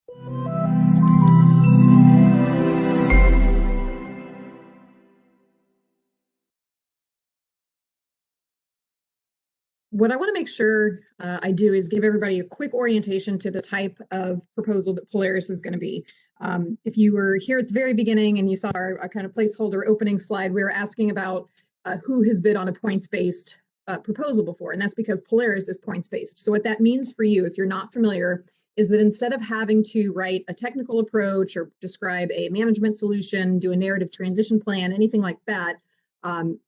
What I want to make sure I do is give everybody a quick orientation to the type of proposal that Polaris is going to be. If you were here at the very beginning and you saw our kind of placeholder opening slide, we were asking about who has bid on a points-based proposal before, and that's because Polaris is points-based. So what that means for you, if you're not familiar, is that instead of having to write a technical approach or describe a management solution, do a narrative transition plan, anything like that,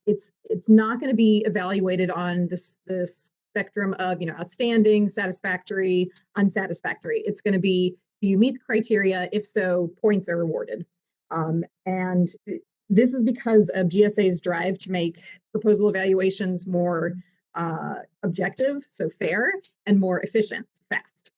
it's not going to be evaluated on the spectrum of outstanding, satisfactory, unsatisfactory. It's going to be, do you meet the criteria? If so, points are awarded. And this is because of GSA's drive to make proposal evaluations more objective, so fair, and more efficient, fast.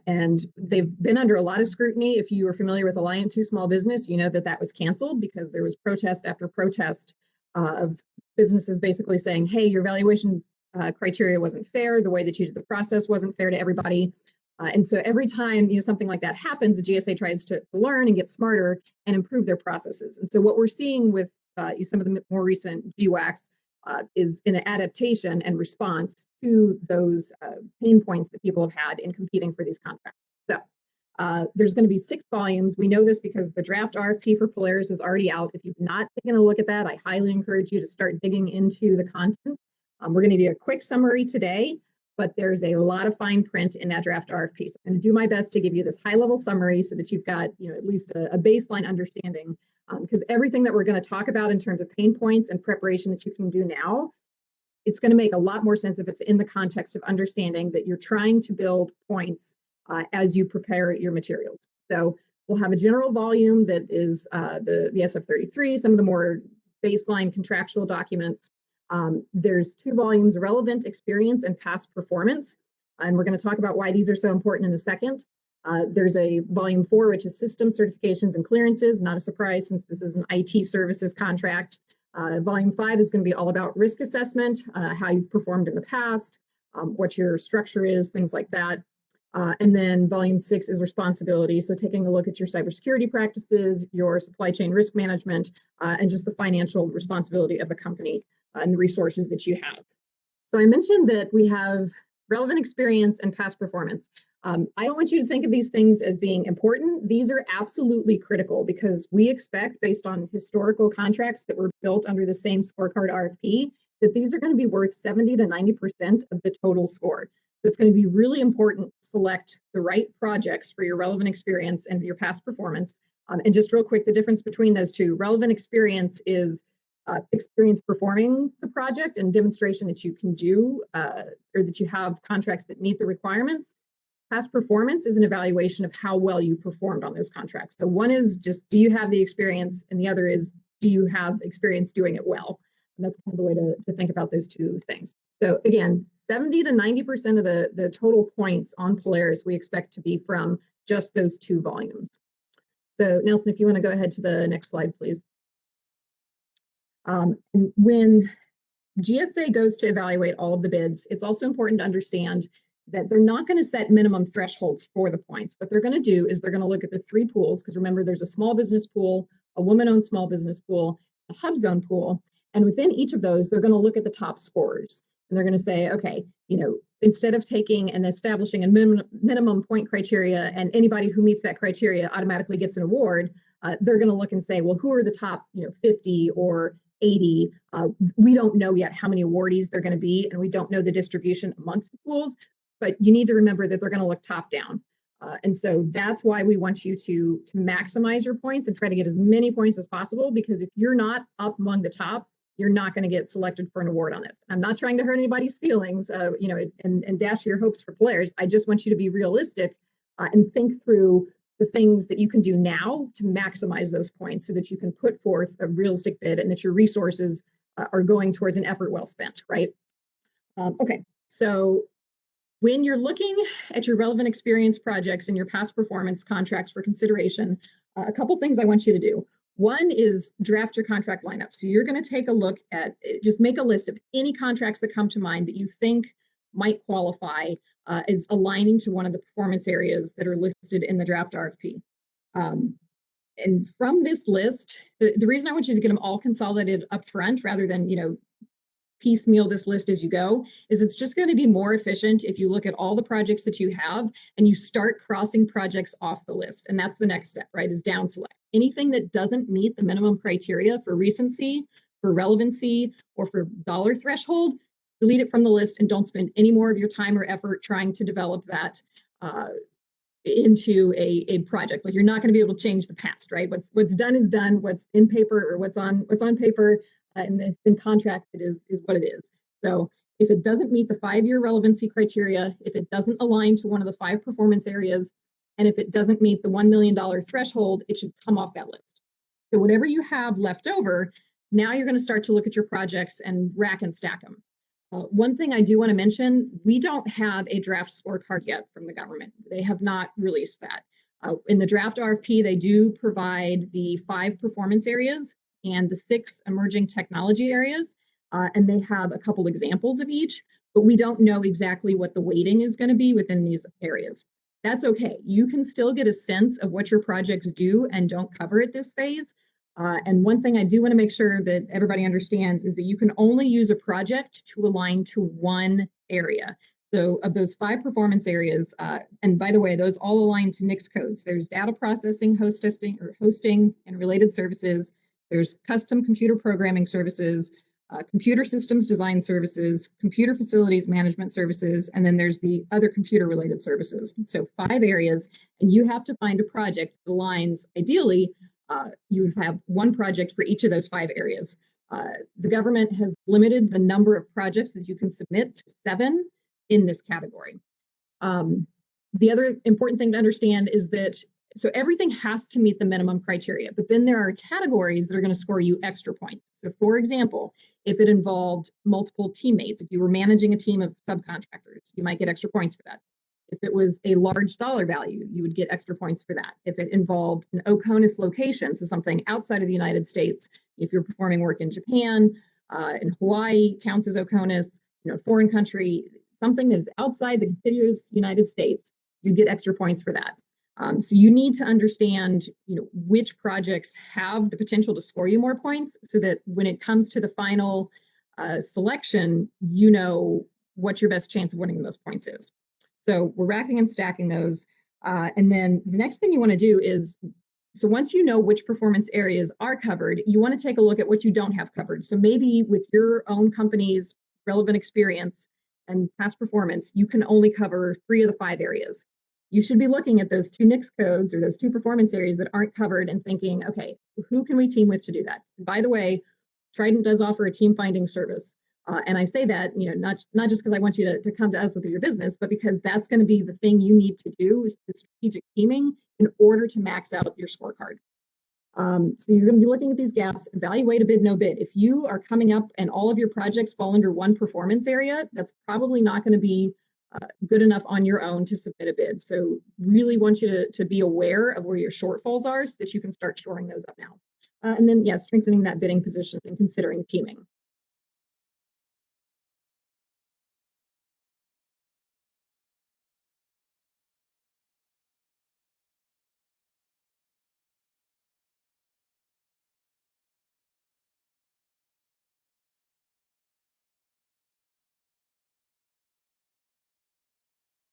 And they've been under a lot of scrutiny. If you are familiar with Alliant 2 Small Business, you know that was canceled because there was protest after protest of businesses basically saying, hey, your valuation criteria wasn't fair, the way that you did the process wasn't fair to everybody. And so every time something like that happens, the GSA tries to learn and get smarter and improve their processes. And so what we're seeing with some of the more recent GWACs is an adaptation and response to those pain points that people have had in competing for these contracts. So there's going to be 6 volumes. We know this because the draft RFP for Polaris is already out. If you've not taken a look at that, I highly encourage you to start digging into the content. We're going to do a quick summary today, but there's a lot of fine print in that draft RFP. So I'm going to do my best to give you this high-level summary so that you've got at least a baseline understanding, because everything that we're going to talk about in terms of pain points and preparation that you can do now, it's going to make a lot more sense if it's in the context of understanding that you're trying to build points as you prepare your materials. So we'll have a general volume that is the SF-33, some of the more baseline contractual documents. There's 2 volumes, relevant experience and past performance. And we're going to talk about why these are so important in a second. There's a volume 4, which is system certifications and clearances. Not a surprise since this is an IT services contract. Volume 5 is going to be all about risk assessment, how you've performed in the past, what your structure is, things like that. And then volume 6 is responsibility. So taking a look at your cybersecurity practices, your supply chain risk management, and just the financial responsibility of the company and the resources that you have. So I mentioned that we have relevant experience and past performance. I don't want you to think of these things as being important. These are absolutely critical because we expect, based on historical contracts that were built under the same scorecard RFP, that these are going to be worth 70 to 90% of the total score. So it's going to be really important to select the right projects for your relevant experience and your past performance. And just real quick, the difference between those two, relevant experience is experience performing the project and demonstration that you can do or that you have contracts that meet the requirements. Past performance is an evaluation of how well you performed on those contracts. So one is just, do you have the experience? And the other is, do you have experience doing it well? And that's kind of the way to think about those two things. So again, 70 to 90% of the total points on Polaris we expect to be from just those 2 volumes. So Nelson, if you want to go ahead to the next slide, please. When GSA goes to evaluate all of the bids, it's also important to understand that they're not going to set minimum thresholds for the points. What they're going to do is they're going to look at the 3 pools, because remember, there's a small business pool, a woman-owned small business pool, a hub zone pool, and within each of those, they're going to look at the top scorers. And they're going to say, okay, instead of taking and establishing a minimum point criteria and anybody who meets that criteria automatically gets an award, they're going to look and say, well, who are the top 50 or 80? We don't know yet how many awardees they're going to be, and we don't know the distribution amongst the pools, but you need to remember that they're going to look top down. And so that's why we want you to maximize your points and try to get as many points as possible, because if you're not up among the top, you're not going to get selected for an award on this. I'm not trying to hurt anybody's feelings, and dash your hopes for Polaris. I just want you to be realistic and think through the things that you can do now to maximize those points so that you can put forth a realistic bid and that your resources are going towards an effort well spent, right? Okay, so when you're looking at your relevant experience projects and your past performance contracts for consideration, a couple things I want you to do. One is draft your contract lineup. So you're going to take a look at, just make a list of any contracts that come to mind that you think might qualify is aligning to one of the performance areas that are listed in the draft RFP. And from this list, the reason I want you to get them all consolidated up front rather than, piecemeal this list as you go, is it's just going to be more efficient if you look at all the projects that you have and you start crossing projects off the list. And that's the next step, right, is down select. Anything that doesn't meet the minimum criteria for recency, for relevancy, or for dollar threshold, delete it from the list and don't spend any more of your time or effort trying to develop that into a project. Like, you're not going to be able to change the past, right? What's done is done. What's in paper or what's on paper and it's been contracted is what it is. So if it doesn't meet the 5-year relevancy criteria, if it doesn't align to one of the 5 performance areas, and if it doesn't meet the $1 million threshold, it should come off that list. So whatever you have left over, now you're going to start to look at your projects and rack and stack them. One thing I do want to mention, we don't have a draft scorecard yet from the government. They have not released that. In the draft RFP, they do provide the 5 performance areas and the 6 emerging technology areas, and they have a couple examples of each, but we don't know exactly what the weighting is going to be within these areas. That's okay. You can still get a sense of what your projects do and don't cover at this phase. And one thing I do want to make sure that everybody understands is that you can only use a project to align to one area. So of those 5 performance areas, and by the way, those all align to NICS codes. There's data processing, hosting and related services. There's custom computer programming services, computer systems design services, computer facilities management services, and then there's the other computer related services. So 5 areas, and you have to find a project that aligns. Ideally, you would have one project for each of those 5 areas. The government has limited the number of projects that you can submit to 7 in this category. The other important thing to understand is that, so everything has to meet the minimum criteria, but then there are categories that are going to score you extra points. So for example, if it involved multiple teammates, if you were managing a team of subcontractors, you might get extra points for that. If it was a large dollar value, you would get extra points for that. If it involved an OCONUS location, so something outside of the United States, if you're performing work in Japan, in Hawaii counts as OCONUS, foreign country, something that is outside the contiguous United States, you get extra points for that. So you need to understand, which projects have the potential to score you more points, so that when it comes to the final selection, you know what your best chance of winning those points is. So we're racking and stacking those. And then the next thing you want to do is, so once you know which performance areas are covered, you want to take a look at what you don't have covered. So maybe with your own company's relevant experience and past performance, you can only cover 3 of the 5 areas. You should be looking at those 2 NICS codes or those 2 performance areas that aren't covered and thinking, okay, who can we team with to do that? And by the way, Trident does offer a team finding service. And I say that, not just because I want you to come to us with your business, but because that's going to be the thing you need to do, is the strategic teaming, in order to max out your scorecard. So you're going to be looking at these gaps, evaluate a bid, no bid. If you are coming up and all of your projects fall under one performance area, that's probably not going to be good enough on your own to submit a bid. So really want you to be aware of where your shortfalls are so that you can start shoring those up now. And then, strengthening that bidding position and considering teaming.